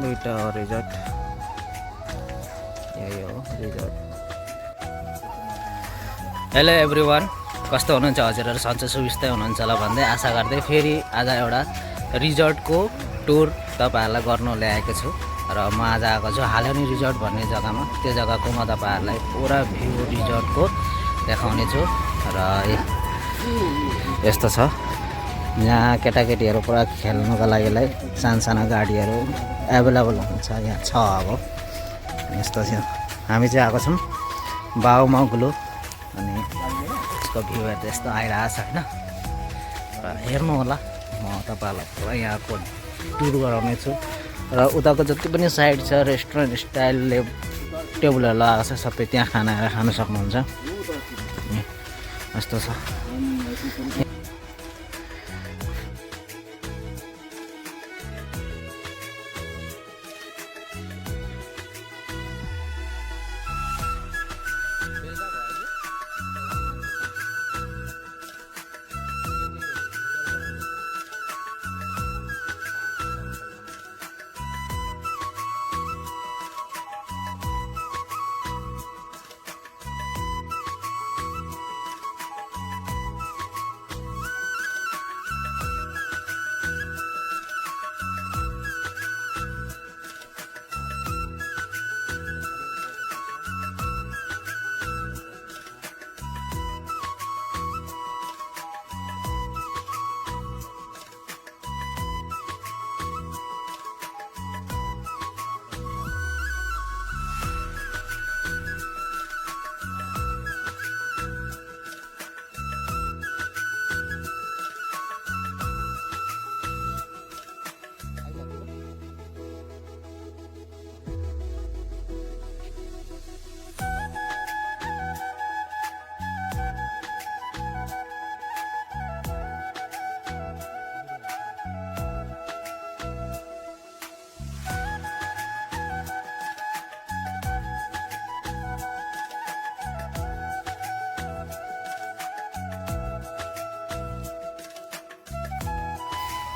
दुईटा रिजोर्ट यही हो रिजोर्ट। हेलो एभ्रिवान, कस्तो हुनुहुन्छ हजुरहरू? सन्चै सुविस्तै हुनुहुन्छ होला भन्दै आशा गर्दै फेरि आज एउटा रिजोर्टको टुर तपाईँहरूलाई गर्नु ल्याएको छु। र म आज आएको छु हालनी रिजोर्ट भन्ने जग्गामा। त्यो जग्गाको म तपाईँहरूलाई पुरा भ्यू रिजोर्टको देखाउने छु। र यस्तो छ, यहाँ केटाकेटीहरू पुरा खेल्नुको लागिलाई सानो गाडीहरू एभाइलेबल हुन्छ यहाँ छ। अब यस्तो छ, हामी चाहिँ आएको छौँ बाउमाग्लु। अनि यसको भ्यूहरू त यस्तो आइरहेको छ होइन। र हेर्नु होला, म तपाईँहरूलाई पुरा यहाँको टुर गराउने छु। र उताको जति पनि साइड छ रेस्टुरेन्ट स्टाइलले टेबलहरू लगाएको छ, सबै त्यहाँ खानाहरू खान सक्नुहुन्छ। यस्तो छ।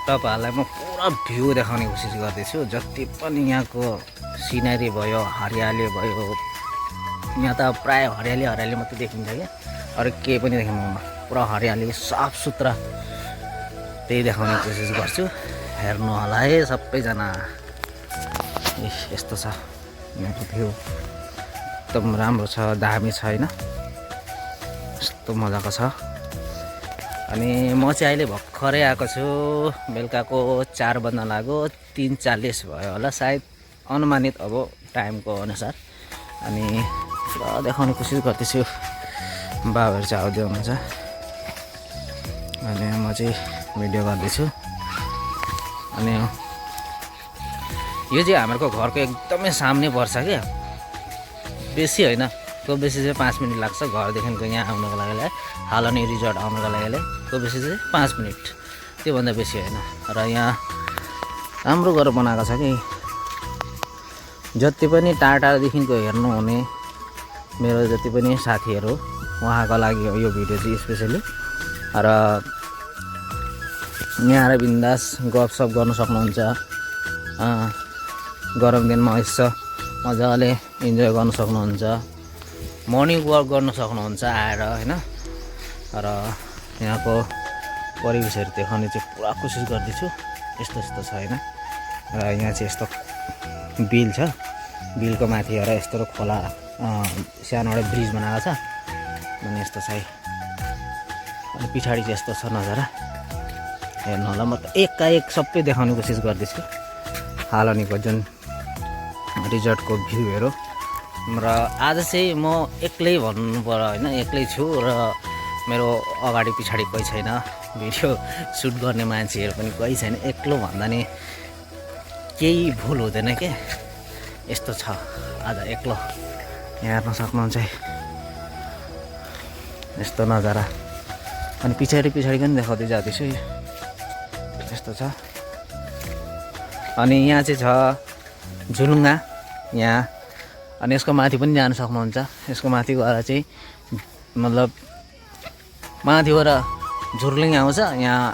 तपाईँहरूलाई म पुरा भ्यू देखाउने कोसिस गर्दैछु। जति पनि यहाँको सिनेरी भयो, हरियाली भयो, यहाँ त प्रायः हरियाली मात्रै देखिन्छ क्या, अरू केही पनि देख्नुहुन्न। पुरा हरियाली साफ सुथरा, त्यही देखाउने कोसिस गर्छु। हेर्नु होला है सबैजना। यस्तो छ यहाँको भ्यू, एकदम राम्रो छ, दामी छ होइन, यस्तो मजाको छ। अनि म चाहिँ अहिले भर्खरै आएको छु, बेलुकाको 4 बज्न लाग्यो, 3:40 भयो होला सायद अनुमानित अब टाइमको अनुसार। अनि पुरा देखाउने कोसिस गर्दैछु, बाबाहरू चाहिँ आउँदै हुनुहुन्छ अनि म चाहिँ भिडियो गर्दैछु। अनि यो चाहिँ हाम्रो घरको एकदमै सामने पर्छ क्या, बेसी होइन, को बेसी चाहिँ 5 मिनट लाग्छ घरदेखिको यहाँ आउनको लागि, हालनी रिजोर्ट आउनको लागि को बेसी चाहिँ 5 मिनट, त्योभन्दा बेसी होइन। र यहाँ राम्रो गरेर बनाएको छ कि जति पनि टाढादेखिको हेर्नुहुने मेरो जति पनि साथीहरू, उहाँको लागि हो यो भिडियो चाहिँ स्पेसली। र यहाँ आएर बिन्दास गफसफ गर्न सक्नुहुन्छ, गरम दिनमा यसो मजाले इन्जोय गर्न सक्नुहुन्छ, मर्निङ वाक गर्न सक्नुहुन्छ आएर होइन। र यहाँको परिवेशहरू देखाउने चाहिँ पुरा कोसिस गर्दैछु। यस्तो छ होइन। र यहाँ चाहिँ यस्तो बिल छ, बिलको माथि हेर यस्तो खोला, सानो एउटा ब्रिज बनाएको छ अनि यस्तो छ है। अनि पछाडि चाहिँ यस्तो छ नजारा, हेर्नु होला। म त एकाएक सबै देखाउने कोसिस गर्दैछु हालनीको जुन रिजोर्टको भ्यूहरू। र आज चाहिँ म एक्लै भन्नु पर्यो होइन, एक्लै छु र मेरो अगाडि पछाडि कोही छैन, भिडियो सुट गर्ने मान्छेहरू पनि कोही छैन। एक्लो भन्दा नि केही भुल हुँदैन के, यस्तो छ आज एक्लो। यहाँ हेर्न सक्नुहुन्छ यस्तो नजारा। अनि पछाडि पनि देखाउँदै जाँदैछु, यस्तो छ। अनि यहाँ चाहिँ छ झुलुङ्गा यहाँ, अनि यसको माथि पनि जान सक्नुहुन्छ। यसको माथि गएर चाहिँ मतलब माथिबाट झुर्लिङ आउँछ, यहाँ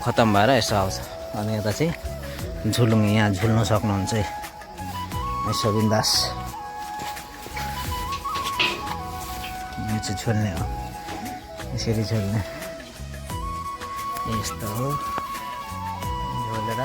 खत्तम भएर यसो आउँछ। अनि यता चाहिँ झुलुङ यहाँ झुल्न सक्नुहुन्छ है यसो बिन्दास यो चाहिँ झुल्ने हो यसरी झुल्ने यस्तो हो झोलेर